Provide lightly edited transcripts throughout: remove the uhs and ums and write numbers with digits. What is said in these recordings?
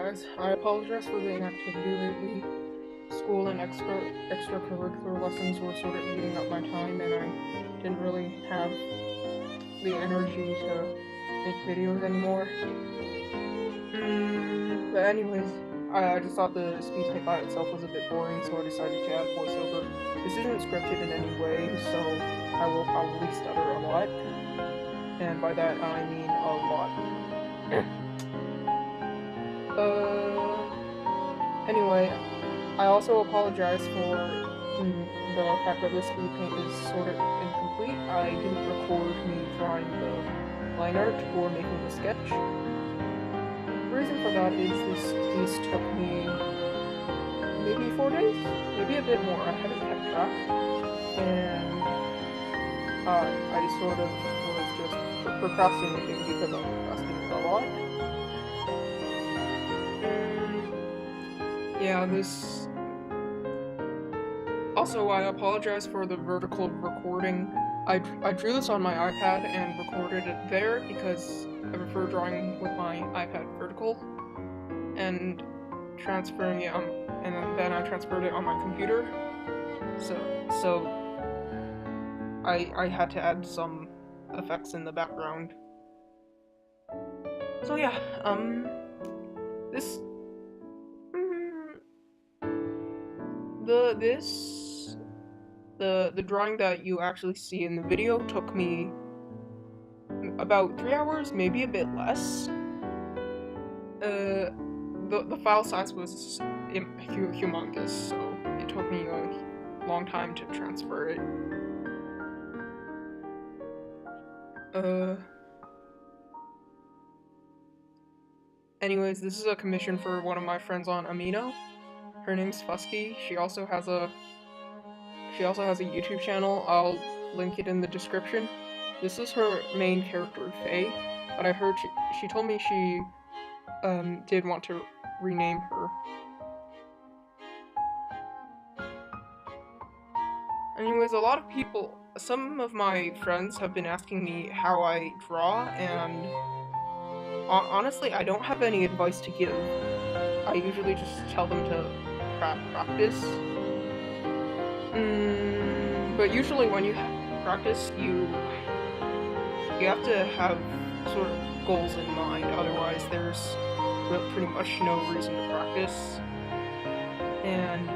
guys. I apologize for the inactivity lately. School and extracurricular lessons were sort of eating up my time, and I didn't really have the energy to make videos anymore. But anyways, I just thought the speed paint by itself was a bit boring, so I decided to add voiceover. This isn't scripted in any way, so I will probably stutter a lot. And by that, I mean a lot. Anyway, I also apologize for the fact that the speed paint is sort of incomplete. I didn't record me drawing the line art or making the sketch. The reason for that is this piece took me maybe 4 days? Maybe a bit more. I haven't kept track. And I sort of was just procrastinating because I procrastinated a lot. Yeah, this... Also, I apologize for the vertical recording. I drew this on my iPad and recorded it there because I prefer drawing with my iPad vertical and transferring it and then I transferred it on my computer. So I had to add some effects in the background. So yeah, this the drawing that you actually see in the video took me about 3 hours, maybe a bit less. The file size was humongous, so it took me a long time to transfer it. Anyways, this is a commission for one of my friends on Amino. Her name's Fusky. She also has a YouTube channel. I'll link it in the description. This is her main character, Faye, but I heard she told me she did want to rename her. Anyways, some of my friends have been asking me how I draw, and honestly, I don't have any advice to give. I usually just tell them to practice. But usually when you practice, you have to have sort of goals in mind, otherwise there's pretty much no reason to practice. And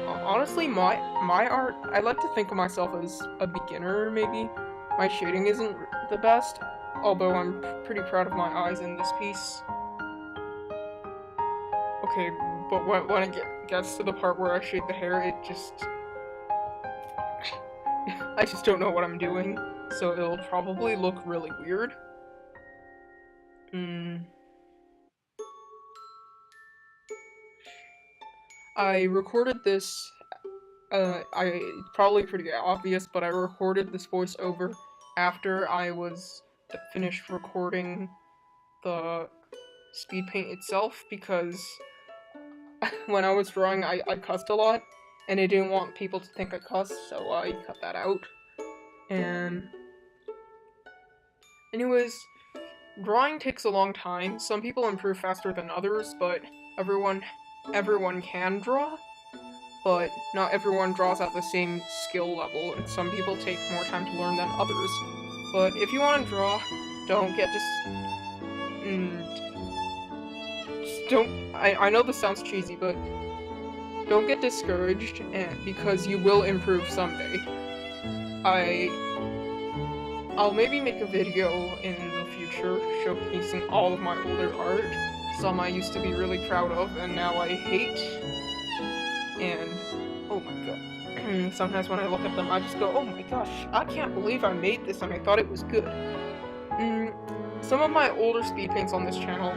honestly, my art, I like to think of myself as a beginner, maybe. My shading isn't the best, although I'm pretty proud of my eyes in this piece. Okay, but when it gets to the part where I shade the hair, it just... I just don't know what I'm doing, so it'll probably look really weird. I recorded this, it's probably pretty obvious, but I recorded this voiceover after I was finished recording the speed paint itself, because when I was drawing, I cussed a lot, and I didn't want people to think I cussed, so I cut that out. And anyways, drawing takes a long time. Some people improve faster than others, but everyone can draw, but not everyone draws at the same skill level, and some people take more time to learn than others. But if you want to draw, don't get I know this sounds cheesy, but don't get discouraged, because you will improve someday. I'll maybe make a video in the future showcasing all of my older art. Some I used to be really proud of, and now I hate. And, oh my god. Sometimes when I look at them, I just go, oh my gosh, I can't believe I made this and I thought it was good. Some of my older speed paints on this channel,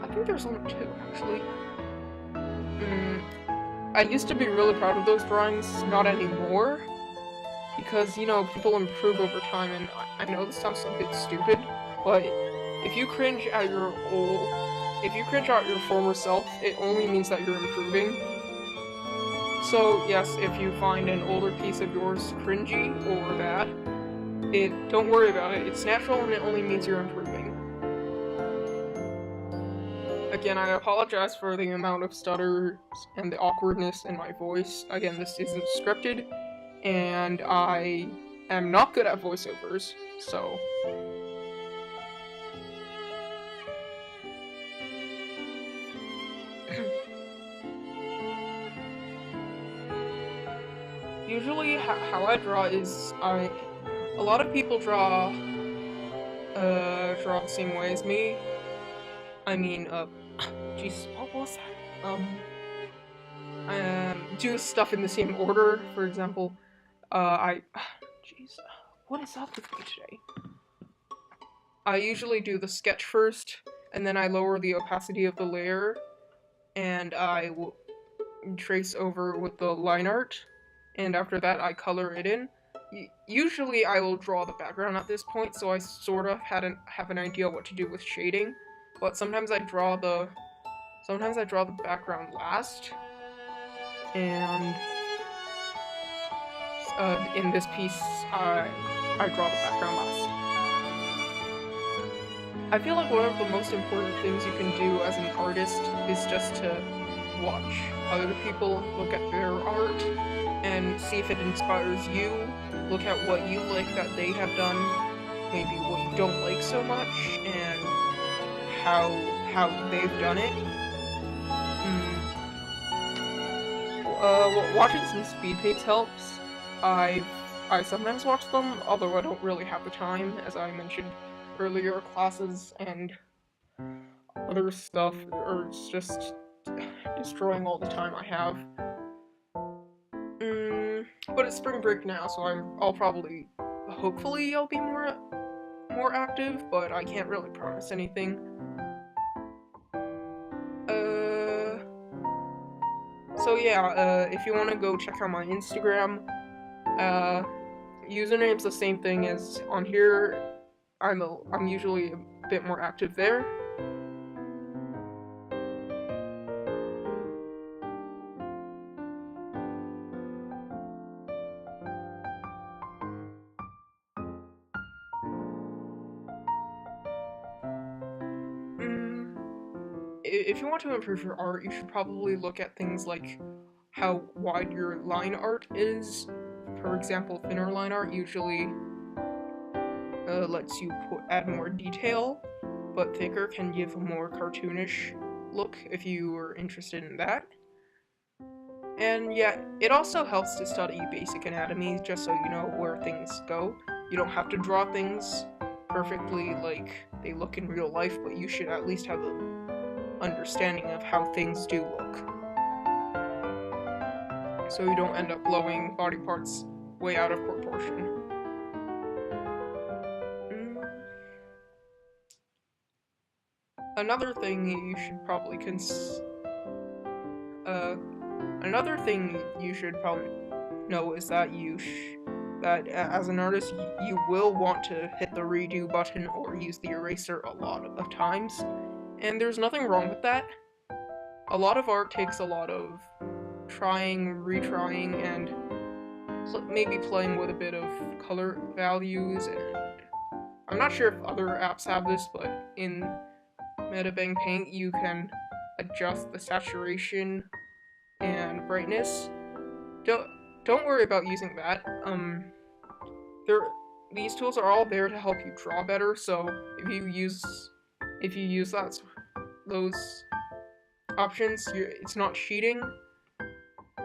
I think there's only 2, actually. I used to be really proud of those drawings, not anymore. Because, you know, people improve over time, and I know this sounds a bit stupid, but if you cringe at your former self, it only means that you're improving. So, yes, if you find an older piece of yours cringy or bad, don't worry about it. It's natural and it only means you're improving. again, I apologize for the amount of stutters and the awkwardness in my voice. Again, this isn't scripted, and I am not good at voiceovers, so... Usually, how I draw is, a lot of people draw the same way as me. I mean, jeez, what was that? Do stuff in the same order. For example, jeez, what is up with me today? I usually do the sketch first, and then I lower the opacity of the layer, and I will trace over with the line art, and after that I color it in. Usually I will draw the background at this point, so I sort of have an idea what to do with shading, but sometimes I draw the background last, and in this piece I draw the background last. I feel like one of the most important things you can do as an artist is just to watch other people, look at their art, and see if it inspires you. Look at what you like that they have done, maybe what you don't like so much, and how they've done it. Watching some speed paints helps. I sometimes watch them, although I don't really have the time, as I mentioned earlier. Classes and other stuff are just destroying all the time I have. But it's spring break now, so hopefully I'll be more active, but I can't really promise anything. So yeah, if you want to go check out my Instagram, username's the same thing as on here. I'm usually a bit more active there. If you want to improve your art, you should probably look at things like how wide your line art is. For example, thinner line art usually lets you add more detail, but thicker can give a more cartoonish look if you are interested in that. And yeah, it also helps to study basic anatomy just so you know where things go. You don't have to draw things perfectly like they look in real life, but you should at least have an understanding of how things do look, so you don't end up blowing body parts way out of proportion. Another thing you should probably know is that that as an artist you will want to hit the redo button or use the eraser a lot of times. And there's nothing wrong with that. A lot of art takes a lot of trying, retrying, and maybe playing with a bit of color values. And I'm not sure if other apps have this, but in Metabang Paint you can adjust the saturation and brightness. Don't worry about using that. These tools are all there to help you draw better, so if you use those options, it's not cheating.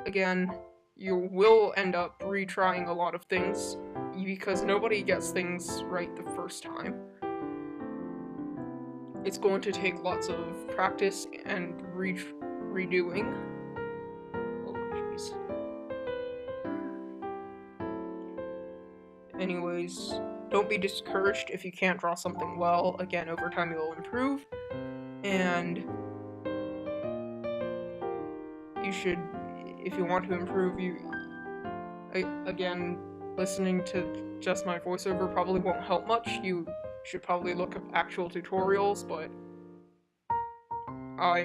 Again, you will end up retrying a lot of things, because nobody gets things right the first time. It's going to take lots of practice and redoing. Oh, jeez. Anyways, don't be discouraged if you can't draw something well. Again, over time you'll improve, and you should, if you want to improve, again, listening to just my voiceover probably won't help much. You should probably look up actual tutorials, but I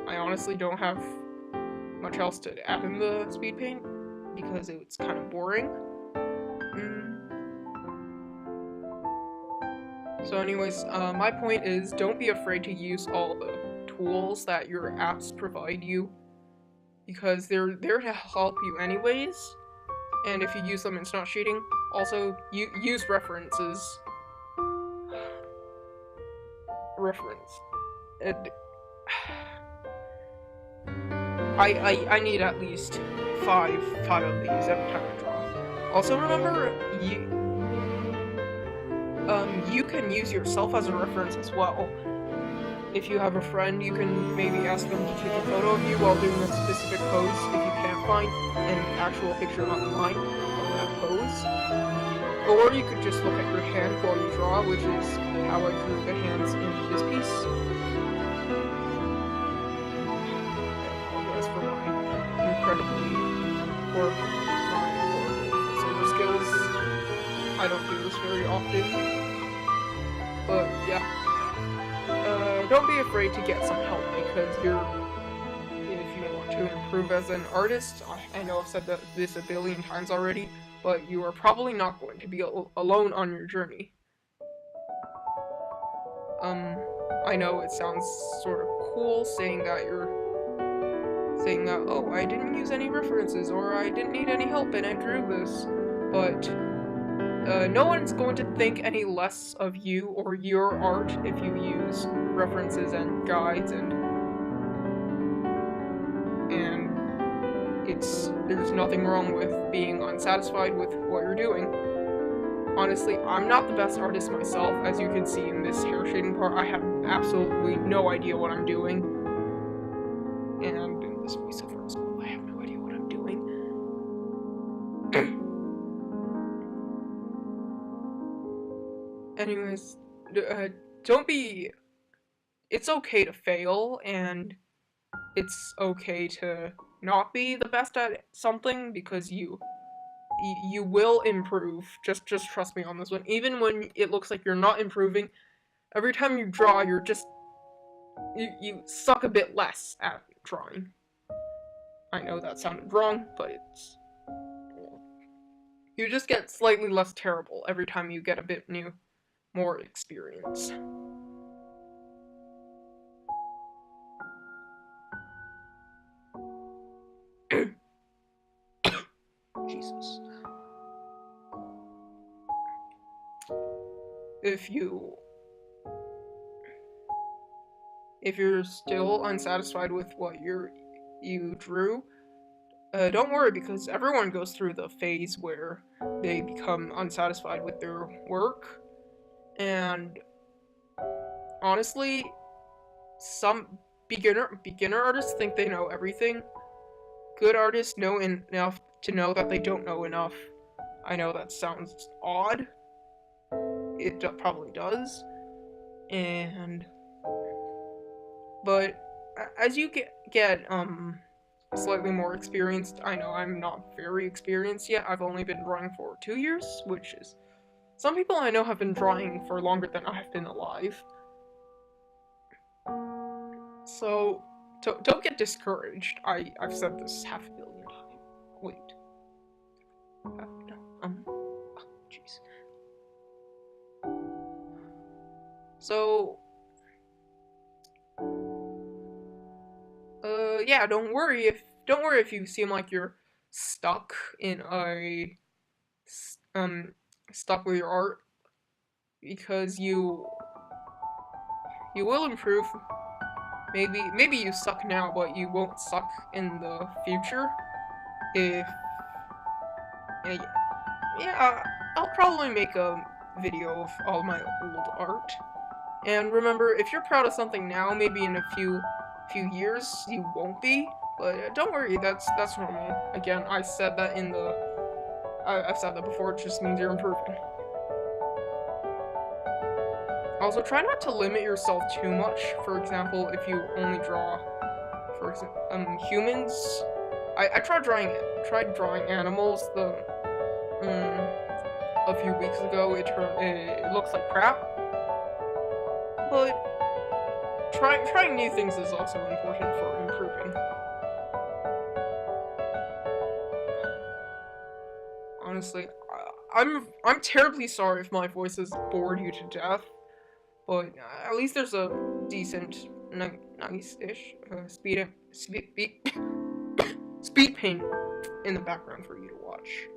honestly don't have much else to add in the speed paint because it's kind of boring. So anyways, my point is, don't be afraid to use all the tools that your apps provide you, because they're there to help you anyways, and if you use them, it's not cheating. Also, use references. Reference. I need at least five of these every time I draw. Also, remember, you can use yourself as a reference as well. If you have a friend, you can maybe ask them to take a photo of you while doing a specific pose if you can't find an actual picture online of that pose. Or you could just look at your hand while you draw, which is how I drew the hands in this piece. I apologize for my incredibly horrible voiceover skills. I don't do this very often. But yeah. Don't be afraid to get some help, because if you want to improve as an artist, I know I've said this a billion times already, but you are probably not going to be alone on your journey. I know it sounds sort of cool saying that oh, I didn't use any references, or I didn't need any help and I drew this, but no one's going to think any less of you or your art if you use references and guides, and there's nothing wrong with being unsatisfied with what you're doing. Honestly, I'm not the best artist myself, as you can see in this hair shading part. I have absolutely no idea what I'm doing, and in this voiceover as well, I have no idea what I'm doing. Anyways, don't be... It's okay to fail, and it's okay to not be the best at something, because you will improve. Just trust me on this one. Even when it looks like you're not improving, every time you draw, you're just... You suck a bit less at drawing. I know that sounded wrong, but it's... You just get slightly less terrible every time you get a bit more experience. Jesus. If you're still unsatisfied with what you drew, don't worry, because everyone goes through the phase where they become unsatisfied with their work, and honestly, some beginner artists think they know everything. Good artists know enough to know that they don't know enough. I know that sounds odd. It probably does. But as you get slightly more experienced, I know I'm not very experienced yet. I've only been drawing for 2 years, which is... Some people I know have been drawing for longer than I've been alive. So, don't get discouraged. I've said this half a billion times. Wait. Jeez. So, yeah, don't worry if you seem like you're stuck stuck with your art, because you will improve. Maybe you suck now, but you won't suck in the future. Yeah, I'll probably make a video of all my old art. And remember, if you're proud of something now, maybe in a few years you won't be. But don't worry, that's normal. Again, I've said that before. It just means you're improving. Also, try not to limit yourself too much. For example, if you only draw, humans. I tried drawing animals a few weeks ago. It looks like crap. But trying new things is also important for improving. Honestly, I'm terribly sorry if my voice has bored you to death. But at least there's a decent, nice-ish speed paint in the background for you to watch.